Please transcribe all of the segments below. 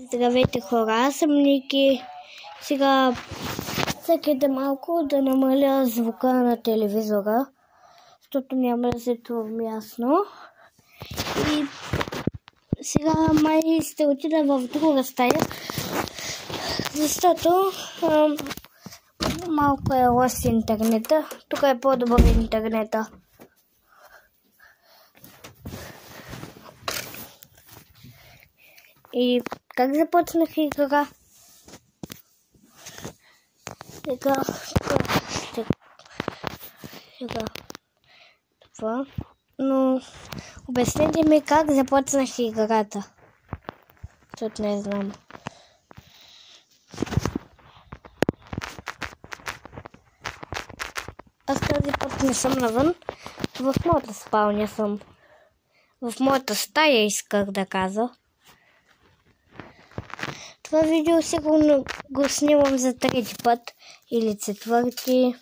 Здравейте хора, аз съм Ники. Сега чакайте малко да намаля звука на телевизора, защото няма да се чувам ясно. И сега май ще отида в друга стая, защото малко е лош интернета. Тук е по-добър интернета. И как започнах игра? Сега това. Но обяснете ми как започнах играта. Защото не знам. Аз тази път не съм навън. В моята спалня съм. В моята стая исках да каза. Това видео сигурно го снимам за трети път или четвърти,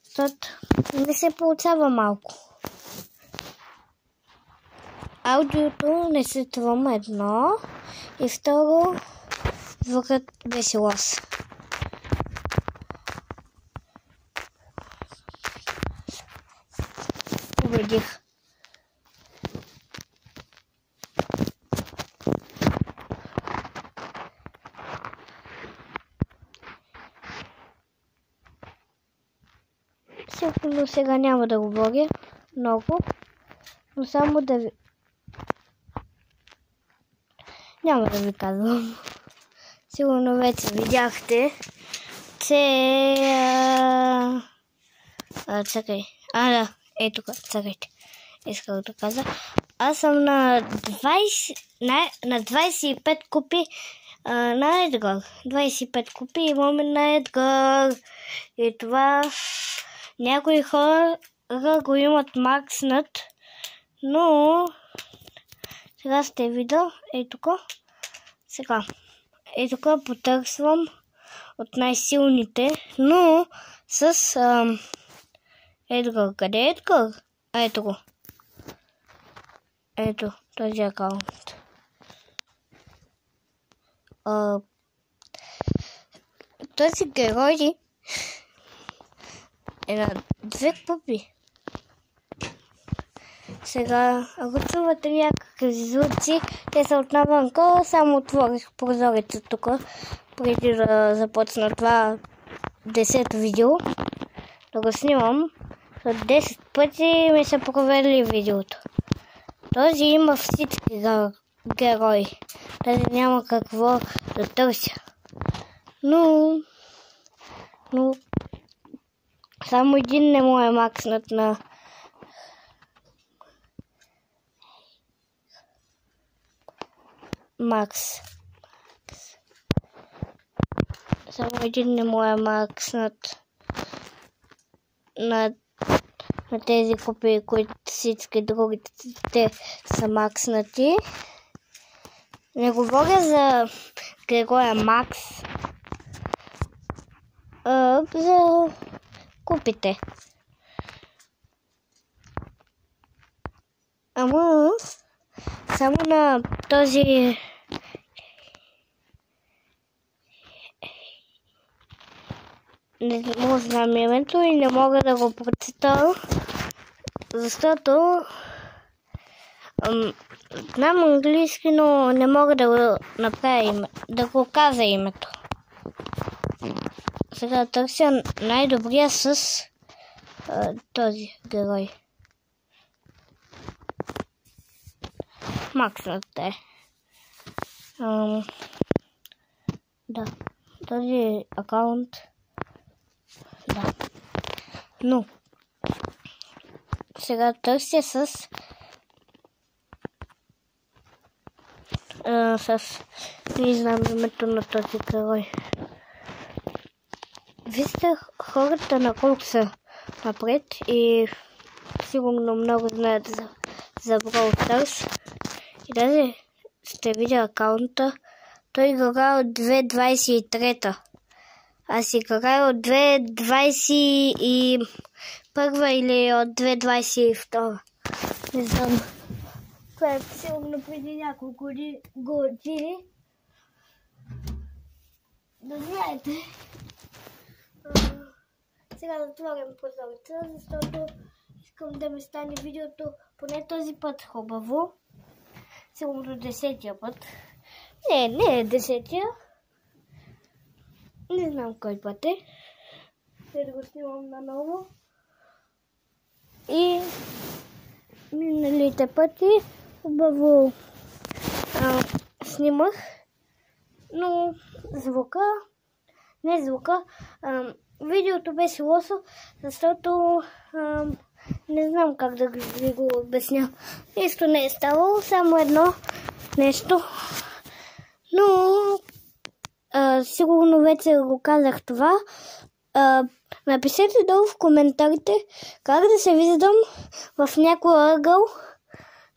защото не се получава малко. Аудиото не се чувам едно и второ звукът беше лош. Победих. Сигурно сега няма да говоря много, но само да ви... Няма да ви казвам. Сигурно вече видяхте, че... Чакай. Да, ето тук, чакайте. Исках да кажа. Аз съм на 25 купи на Едгар. 25 купи имаме на Едгар. И това... Някои хора го имат макснат, но сега сте видя, тук. Сега, тук потърсвам от най-силните, но с Едгар. Къде е Едгар? Ето го. Ето, този акаунт. Този герой е на 2 купи. Сега, ако чувате някакви звуци, те са от навънка, само отворих прозореца тук, преди да започна това 10-то видео, да го снимам. За 10 пъти ми са проверили видеото. Този има всички герои. Тази няма какво да търся. Но само един не му е макснат на макс. Само един не му е макснат на тези копии, които всички другите са макснати. Не говоря за героя Макс. За купите. Ама само на този не мога да знам името и не мога да го прочета, защото знам английски, но не мога да го направя да го каза името. Сега търся най-добрия с този герой. Макснат е. Да, този акаунт. Да. Но сега търся с не знам името на този герой. Вижте хората на колко са напред и сигурно много знаят за Brawl Stars. И даже ще видя акаунта. Той играе от 2023. Аз играя от 2021 или от 2022. Не знам. Това е сигурно преди няколко години. да знаете. Сега затворям прозореца, защото искам да ми стане видеото поне този път хубаво. Сигурно 10-тия път. Не е 10-тия. Не знам кой път е. Да го снимам наново. И миналите пъти хубаво снимах, но видеото беше лошо, защото не знам как да ви го обясня. Нищо не е ставало, само едно нещо. Но сигурно вече го казах това. Напишете долу в коментарите как да се виждам в някой ъгъл,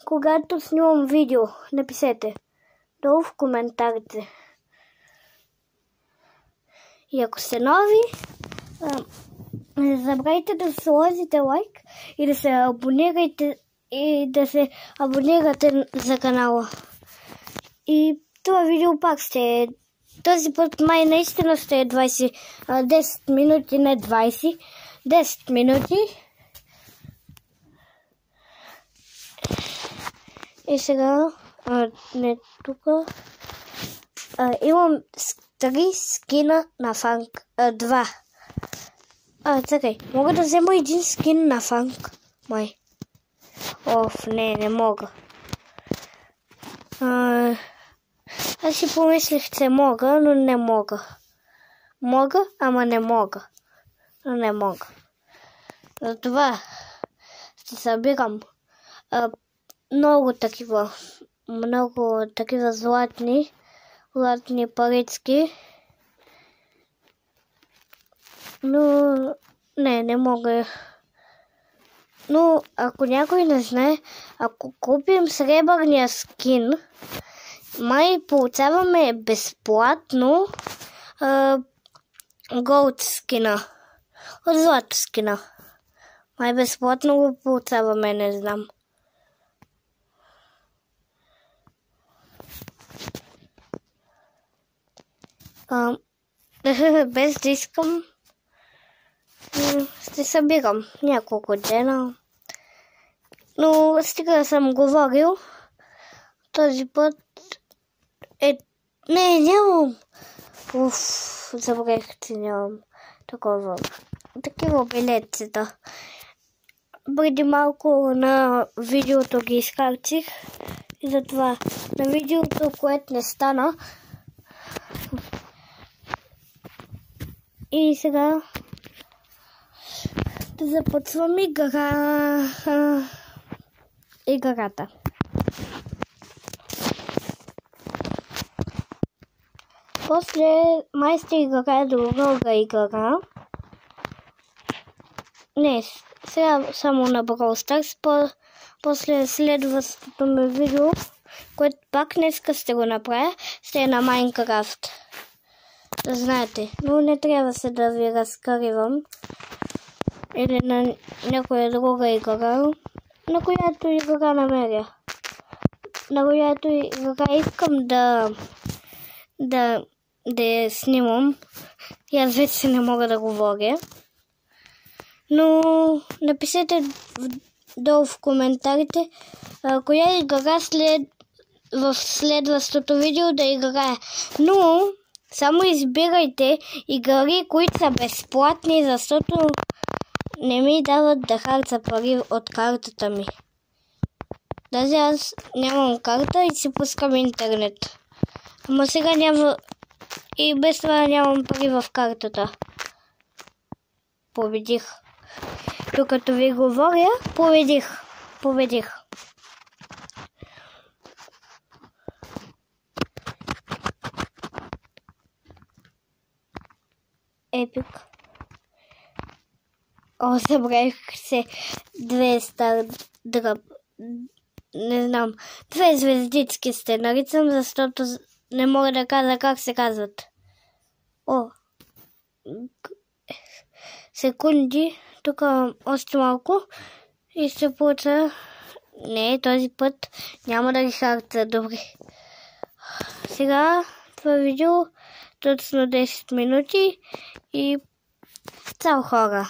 когато снимам видео. Напишете долу в коментарите. И ако сте нови, не забравяйте да сложите лайк и да се абонирате за канала. И това видео пак ще този път май наистина ще е 10 минути, не 20. 10 минути. И сега, не тук, имам 3 скина на фанк. 2. Чакай, мога да взема един скин на фанк? Май. Не мога. Аз си помислих, че мога, но не мога. Мога, ама не мога. Но не мога. Затова ще събирам много такива златни парички. Но не мога. Но ако някой не знае, ако купим сребърния скин, май получаваме безплатно голд скина. От злато скина. Май безплатно го получаваме, не знам. Без да искам, ще събирам няколко дена. Но стига съм говорил, този път нямам. Забравих, че нямам такива билетчета. Преди малко на видеото ги изкарчих и затова на видеото, което не стана. И сега да започвам играта. После май ще играя друга игра. Не, сега само на Brawl Stars. После следващото ми видео, което пак днеска ще го направя, ще е на Майнкрафт. Да знаете, но не трябва се да ви разкривам. Или на някоя друга игра, на която игра намеря. На която игра искам да я снимам. И аз вече не мога да говоря. Но напишете долу в коментарите коя игра в следващото видео да играе. Но само избирайте игри, които са безплатни, защото не ми дават да харча пари от картата ми. Даже аз нямам карта и си пускам интернет. Ама сега няма и без това нямам пари в картата. Победих. Докато ви говоря, победих. Епик. Забравих се 2 стар дръб. Не знам. 2 звездички ще наричам, защото не мога да кажа как се казват. Секунди. Тук още малко. И ще получа. Не, този път няма да ги харча. Добре. Сега това видео точно 10 минути и цял хора.